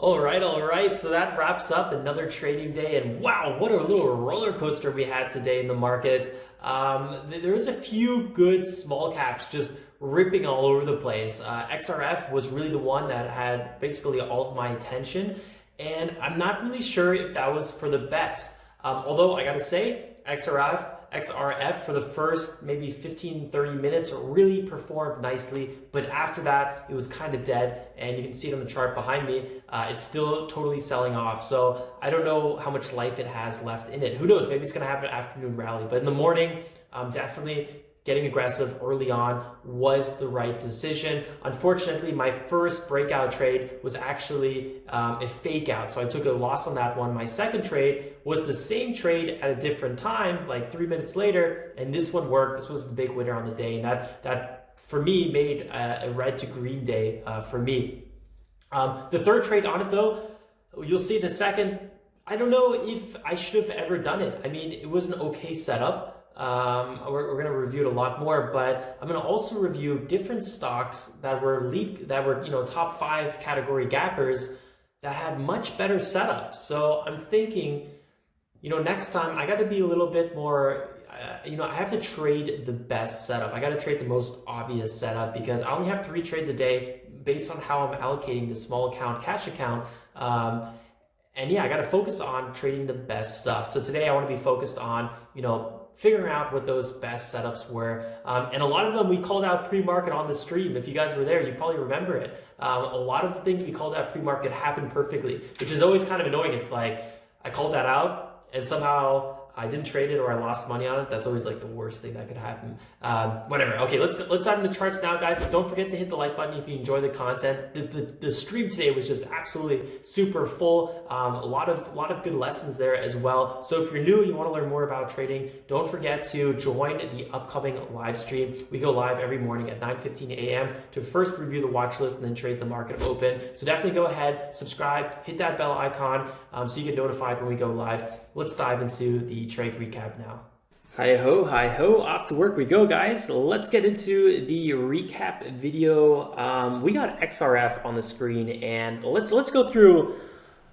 All right. So that wraps up another trading day, and wow, what a little roller coaster we had today in the markets. There was a few good small caps just ripping all over the place. XRF was really the one that had basically all of my attention, and I'm not really sure if that was for the best. Although I gotta say, XRF for the first maybe 15-30 minutes really performed nicely, but after that it was kind of dead, and you can see it on the chart behind me. It's still totally selling off, so I don't know how much life it has left in it. Who knows, maybe it's going to have an afternoon rally, but in the morning, definitely getting aggressive early on was the right decision. Unfortunately, my first breakout trade was actually a fake out, so I took a loss on that one. My second trade was the same trade at a different time, like 3 minutes later, and this one worked. This was the big winner on the day, and that for me made a red to green day for me. The third trade on it, though, you'll see in a second. I don't know if I should have ever done it. I mean, it was an okay setup. We're going to review it a lot more, but I'm going to also review different stocks that were top 5 category gappers that had much better setups. So I'm thinking, next time I got to be a little bit more, I have to trade the best setup. I got to trade the most obvious setup because I only have 3 trades a day based on how I'm allocating the small account, cash account. And yeah, I got to focus on trading the best stuff. So today I want to be focused on, figuring out what those best setups were. And a lot of them we called out pre-market on the stream. If you guys were there, you probably remember it. A lot of the things we called out pre-market happened perfectly, which is always kind of annoying. It's like, I called that out and somehow I didn't trade it or I lost money on it. That's always like the worst thing that could happen. Whatever. Okay, let's dive into the charts now, guys. Don't forget to hit the like button if you enjoy the content. The stream today was just absolutely super full. A lot of good lessons there as well. So if you're new and you want to learn more about trading, don't forget to join the upcoming live stream. We go live every morning at 9:15 a.m. to first review the watch list and then trade the market open. So definitely go ahead, subscribe, hit that bell icon so you get notified when we go live. Let's dive into the trade recap now. Hi ho, off to work we go, guys. Let's get into the recap video. We got XRF on the screen, and let's go through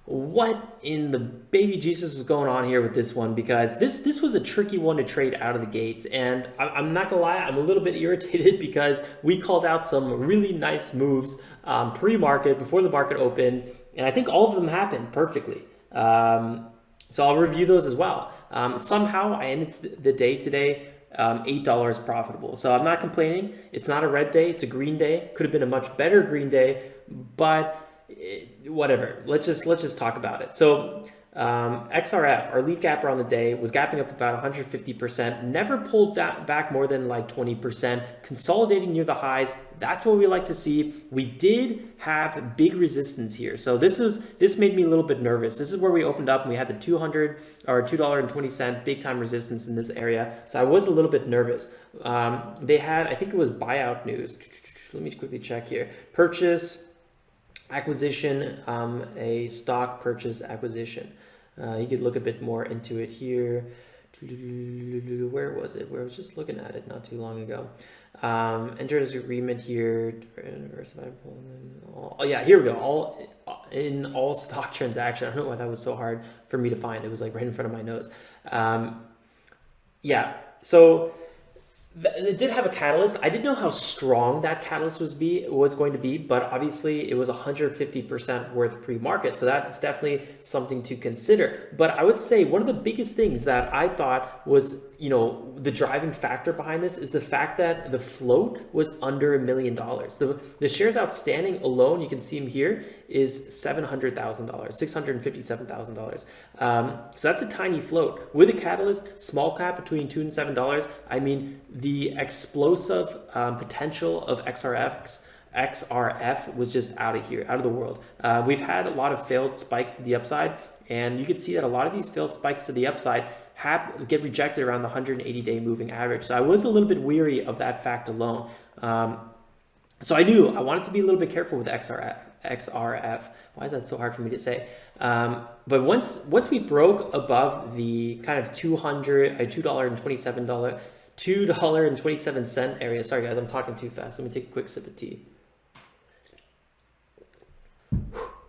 what in the baby Jesus was going on here with this one, because this was a tricky one to trade out of the gates, and I'm not gonna lie, I'm a little bit irritated because we called out some really nice moves pre-market before the market opened, and I think all of them happened perfectly. So I'll review those as well. Somehow I ended the day today $8 profitable. So I'm not complaining. It's not a red day, it's a green day. Could have been a much better green day, but whatever. Let's just talk about it. So XRF, our lead gapper on the day, was gapping up about 150%, never pulled back more than like 20%, consolidating near the highs. That's what we like to see. We did have big resistance here. So this made me a little bit nervous. This is where we opened up and we had the $2.20 big time resistance in this area. So I was a little bit nervous. They had, I think it was buyout news. Let me quickly check here. Purchase, acquisition, a stock purchase acquisition. You could look a bit more into it here. Where was it? Where I was just looking at it not too long ago. Entered as agreement here. Oh yeah, here we go. All stock transaction. I don't know why that was so hard for me to find. It was like right in front of my nose. Yeah, so it did have a catalyst. I didn't know how strong that catalyst was going to be, but obviously it was 150% worth pre-market. So that's definitely something to consider. But I would say one of the biggest things that I thought was, the driving factor behind this is the fact that the float was under $1 million. The shares outstanding alone, you can see them here, is $700,000, $657,000. So that's a tiny float. With a catalyst, small cap between $2 and $7, I mean, the explosive potential of XRF was just out of the world. We've had a lot of failed spikes to the upside, and you can see that a lot of these failed spikes to the upside get rejected around the 180-day moving average. So I was a little bit weary of that fact alone. So I knew I wanted to be a little bit careful with XRF. Why is that so hard for me to say? But once we broke above the kind of $2.27 area. Sorry guys, I'm talking too fast. Let me take a quick sip of tea.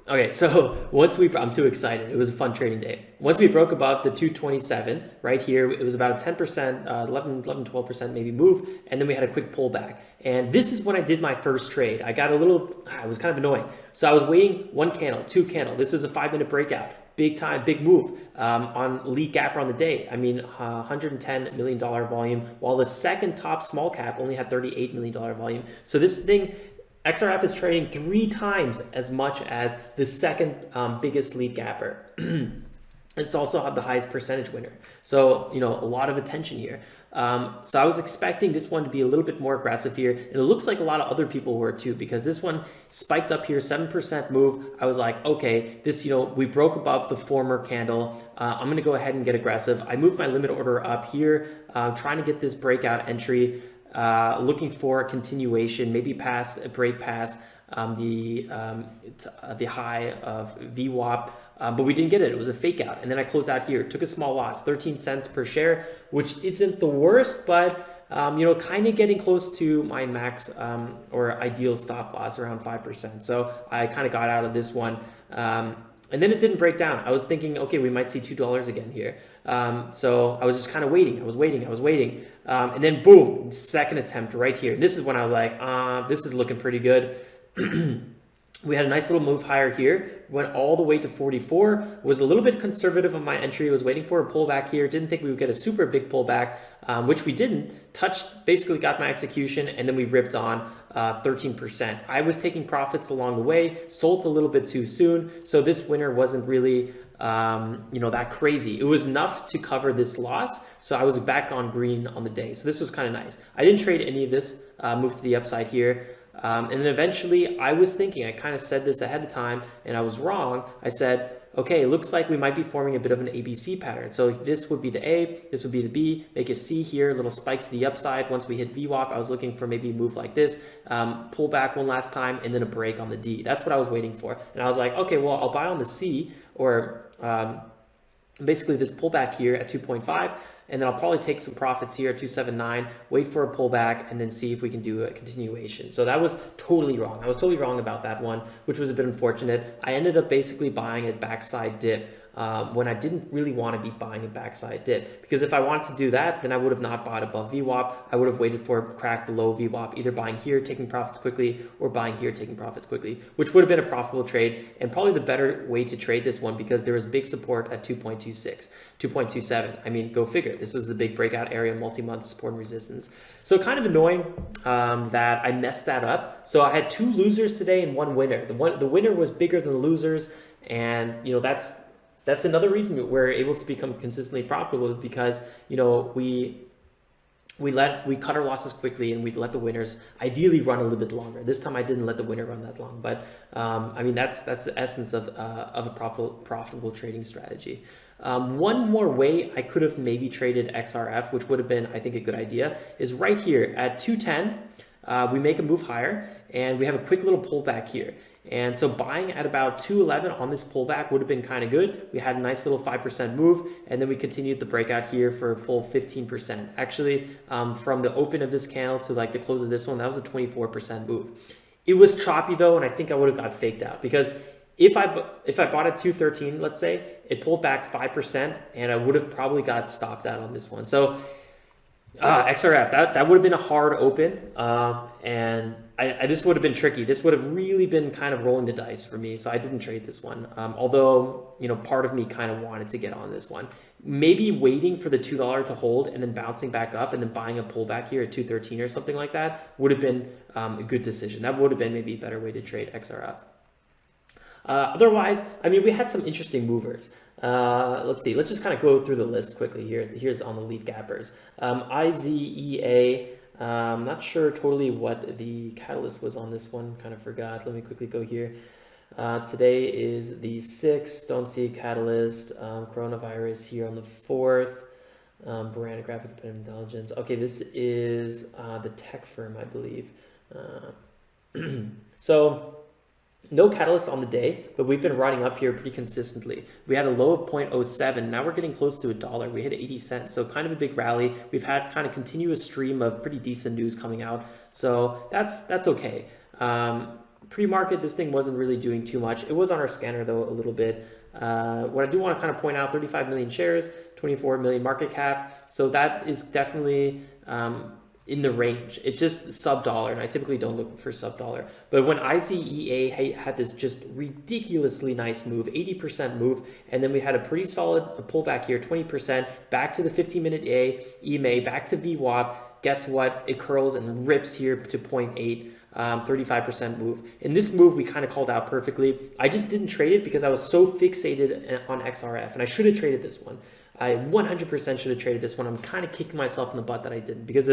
Okay, so I'm too excited. It was a fun trading day. Once we broke above the 227 right here, it was about a 10%, 12% maybe move, and then we had a quick pullback. And this is when I did my first trade. I got a little, it was kind of annoying. So I was waiting 1 candle, 2 candle. This is a 5-minute breakout. Big time, big move on lead gapper on the day. I mean, $110 million volume, while the second top small cap only had $38 million volume. So this thing, XRF is trading 3 times as much as the second biggest lead gapper. It's also had the highest percentage winner. So, you know, a lot of attention here. So I was expecting this one to be a little bit more aggressive here. And it looks like a lot of other people were too, because this one spiked up here, 7% move. I was like, okay, this, you know, we broke above the former candle. I'm going to go ahead and get aggressive. I moved my limit order up here, trying to get this breakout entry, looking for a continuation, maybe past a break past the high of VWAP. But we didn't get it. It was a fake out. And then I closed out here, took a small loss, 13 cents per share, which isn't the worst, but you know, kind of getting close to my max or ideal stop loss around 5%. So I kind of got out of this one. And then it didn't break down. I was thinking, okay, we might see $2 again here. So I was just kind of waiting. I was waiting. And then boom, second attempt right here. And this is when I was like, this is looking pretty good. We had a nice little move higher here, went all the way to 44, was a little bit conservative on my entry, was waiting for a pullback here, didn't think we would get a super big pullback, which we didn't, basically got my execution, and then we ripped on 13%. I was taking profits along the way, sold a little bit too soon, so this winner wasn't really you know, that crazy. It was enough to cover this loss, so I was back on green on the day, so this was kind of nice. I didn't trade any of this, moved to the upside here. And then eventually I was thinking, I kind of said this ahead of time and I was wrong. I said, okay, it looks like we might be forming a bit of an ABC pattern. So this would be the A, this would be the B, make a C here, a little spike to the upside. Once we hit VWAP, I was looking for maybe a move like this, pull back one last time, and then a break on the D. That's what I was waiting for. And I was like, okay, well, I'll buy on the C, or basically this pullback here at 2.5. And then I'll probably take some profits here at 279, wait for a pullback, and then see if we can do a continuation. So that was totally wrong. I was totally wrong about that one, which was a bit unfortunate. I ended up basically buying a backside dip when I didn't really want to be buying a backside dip. Because if I wanted to do that, then I would have not bought above VWAP. I would have waited for a crack below VWAP, either buying here, taking profits quickly, or buying here, taking profits quickly, which would have been a profitable trade and probably the better way to trade this one because there was big support at 2.26, 2.27. I mean, go figure. This is the big breakout area, multi-month support and resistance. So kind of annoying that I messed that up. So I had 2 losers today and 1 winner. The winner was bigger than the losers, and you know, that's another reason we're able to become consistently profitable, because you know, we cut our losses quickly and we let the winners ideally run a little bit longer. This time I didn't let the winner run that long, but I mean, that's the essence of a profitable trading strategy. One more way I could have maybe traded XRF, which would have been, I think, a good idea, is right here at 210. We make a move higher and we have a quick little pullback here. And so buying at about 211 on this pullback would have been kind of good. We had a nice little 5% move, and then we continued the breakout here for a full 15%. Actually, from the open of this candle to like the close of this one, that was a 24% move. It was choppy though, and I think I would have got faked out, because if I bought at 213, let's say, it pulled back 5%, and I would have probably got stopped out on this one. So XRF, that would have been a hard open, and this would have been tricky. This would have really been kind of rolling the dice for me, so I didn't trade this one. Although, you know, part of me kind of wanted to get on this one. Maybe waiting for the $2 to hold and then bouncing back up and then buying a pullback here at 213 or something like that would have been a good decision. That would have been maybe a better way to trade XRF. Otherwise, I mean, we had some interesting movers. Let's see. Let's just kind of go through the list quickly here. Here's on the lead gappers. IZEA. Not sure totally what the catalyst was on this one. Kind of forgot. Let me quickly go here. Today is the 6th. Don't see a catalyst. Coronavirus here on the 4th. Brand graphic intelligence. Okay, this is the tech firm, I believe. So no catalyst on the day, but we've been riding up here pretty consistently. We had a low of 0.07. Now we're getting close to $1. We hit 80 cents, so kind of a big rally. We've had kind of continuous stream of pretty decent news coming out, so that's okay. Pre-market, this thing wasn't really doing too much. It was on our scanner though a little bit. What I do want to kind of point out, 35 million shares, 24 million market cap. So that is definitely in the range. It's just sub dollar, and I typically don't look for sub dollar. But when IZEA had this just ridiculously nice move, 80% move, and then we had a pretty solid pullback here, 20%, back to the 15-minute EMA, back to VWAP. Guess what? It curls and rips here to 0.8. 35% move. In this move, we kind of called out perfectly. I just didn't trade it because I was so fixated on XRF, and I should have traded this one. I 100% should have traded this one. I'm kind of kicking myself in the butt that I didn't because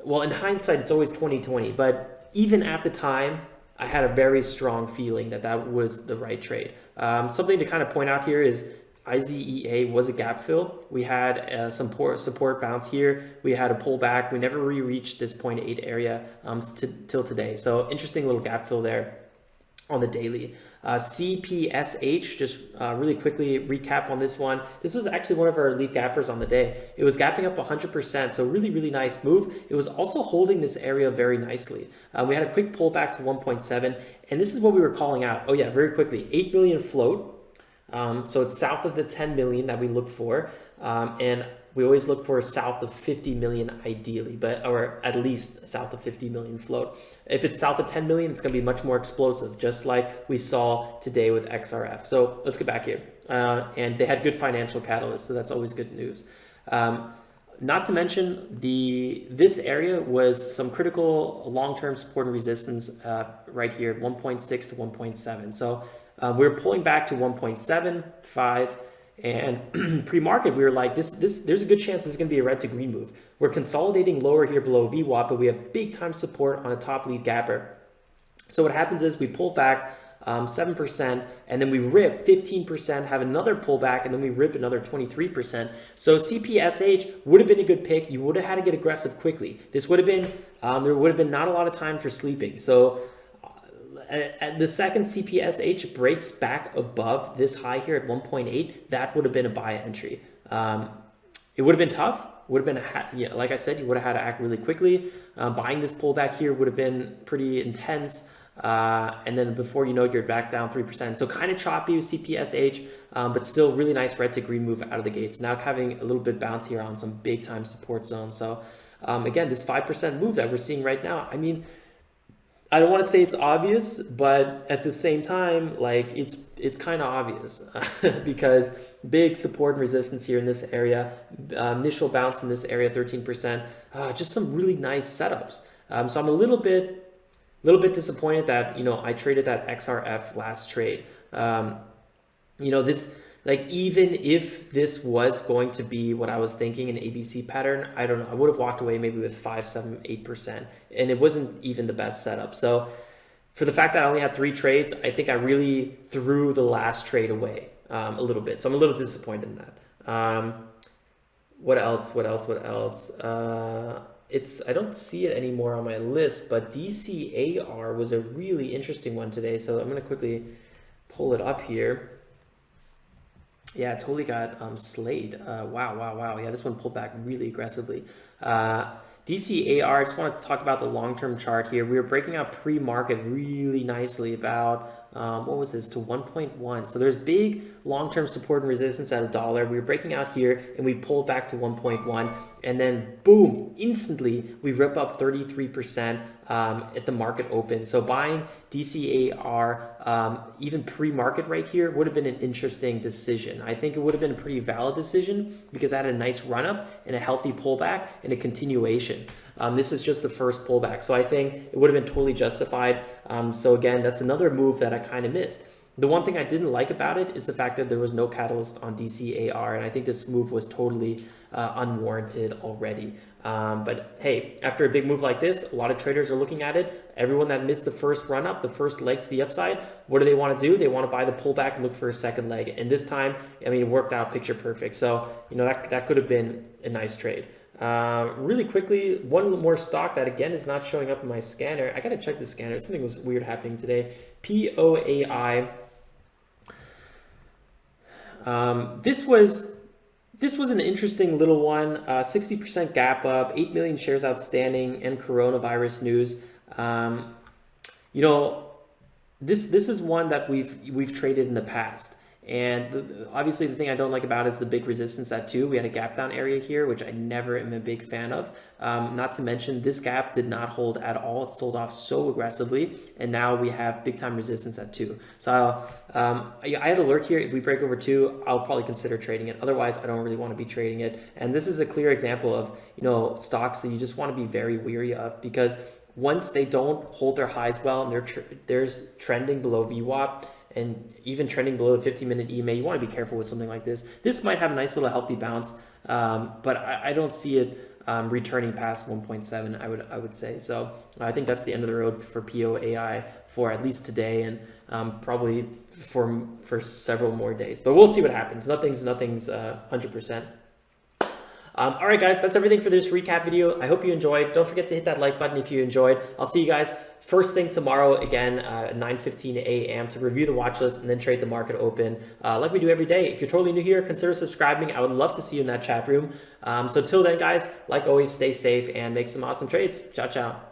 well, in hindsight, it's always 20/20, but even at the time, I had a very strong feeling that that was the right trade. Something to kind of point out here is IZEA was a gap fill. We had some support bounce here. We had a pullback. We never reached this 0.8 area till today. So interesting little gap fill there on the daily. CPSH, just really quickly recap on this one. This was actually one of our lead gappers on the day. It was gapping up 100%, so really, really nice move. It was also holding this area very nicely. We had a quick pullback to 1.7, and this is what we were calling out. Oh yeah, very quickly, 8 million float. So it's south of the 10 million that we look for, and we always look for south of 50 million ideally, or at least south of 50 million float. If it's south of 10 million, it's going to be much more explosive, just like we saw today with XRF. So let's get back here. And they had good financial catalysts, so that's always good news. Not to mention, this area was some critical long-term support and resistance right here, 1.6 to 1.7. So we're pulling back to 1.75. And pre-market, we were like, there's a good chance this is going to be a red to green move. We're consolidating lower here below VWAP, but we have big time support on a top lead gapper. So what happens is we pull back 7%, and then we rip 15%, have another pullback, and then we rip another 23%. So CPSH would have been a good pick. You would have had to get aggressive quickly. This would have been, there would have been not a lot of time for sleeping. So at the second CPSH breaks back above this high here at 1.8, that would have been a buy entry. It would have been tough. Would have been, like I said, you would have had to act really quickly. Buying this pullback here would have been pretty intense. And then before you know it, you're back down 3%. So kind of choppy with CPSH, but still really nice red to green move out of the gates. Now having a little bit bounce here on some big time support zones. So again, this 5% move that we're seeing right now, I mean, I don't want to say it's obvious, but at the same time, like it's kind of obvious because big support and resistance here in this area, initial bounce in this area, 13%, just some really nice setups. So I'm a little bit disappointed that, I traded that XRF last trade. This, like, even if this was going to be what I was thinking, an ABC pattern, I don't know, I would have walked away maybe with 5, 7, 8%, and it wasn't even the best setup. So for the fact that I only had 3 trades, I think I really threw the last trade away a little bit. So I'm a little disappointed in that. What else? I don't see it anymore on my list, but DCAR was a really interesting one today. So I'm going to quickly pull it up here. Yeah, totally got slayed. Wow. Yeah, this one pulled back really aggressively. DCAR, I just want to talk about the long-term chart here. We were breaking out pre-market really nicely about, what was this, to 1.1. So there's big long-term support and resistance at $1. We were breaking out here and we pulled back to 1.1. And then boom, instantly we rip up 33% at the market open. So buying DCAR, even pre-market right here, would have been an interesting decision. I think it would have been a pretty valid decision because I had a nice run up and a healthy pullback and a continuation. This is just the first pullback. So I think it would have been totally justified. So again, that's another move that I kind of missed. The one thing I didn't like about it is the fact that there was no catalyst on DCAR, and I think this move was totally unwarranted already. But hey, after a big move like this, a lot of traders are looking at it. Everyone that missed the first run up, the first leg to the upside, what do they want to do? They want to buy the pullback and look for a second leg. And this time, I mean, it worked out picture perfect. So, that could have been a nice trade. Really quickly, one more stock that again is not showing up in my scanner. I got to check the scanner. Something was weird happening today. POAI. This was an interesting little one, 60% gap up, 8 million shares outstanding, and coronavirus news. this is one that we've traded in the past. And obviously the thing I don't like about it is the big resistance at 2. We had a gap down area here, which I never am a big fan of. Not to mention this gap did not hold at all. It sold off so aggressively. And now we have big time resistance at 2. So I had a lurk here. If we break over 2, I'll probably consider trading it. Otherwise, I don't really want to be trading it. And this is a clear example of, you know, stocks that you just want to be very weary of, because once they don't hold their highs well and there's trending below VWAP, and even trending below the 15-minute EMA, you want to be careful with something like this. This might have a nice little healthy bounce, but I don't see it returning past 1.7, I would say. So I think that's the end of the road for POAI for at least today, and probably for several more days. But we'll see what happens. Nothing's 100%. All right, guys, that's everything for this recap video. I hope you enjoyed. Don't forget to hit that like button if you enjoyed. I'll see you guys first thing tomorrow, again, 9:15 a.m. to review the watch list and then trade the market open like we do every day. If you're totally new here, consider subscribing. I would love to see you in that chat room. So till then, guys, like always, stay safe and make some awesome trades. Ciao, ciao.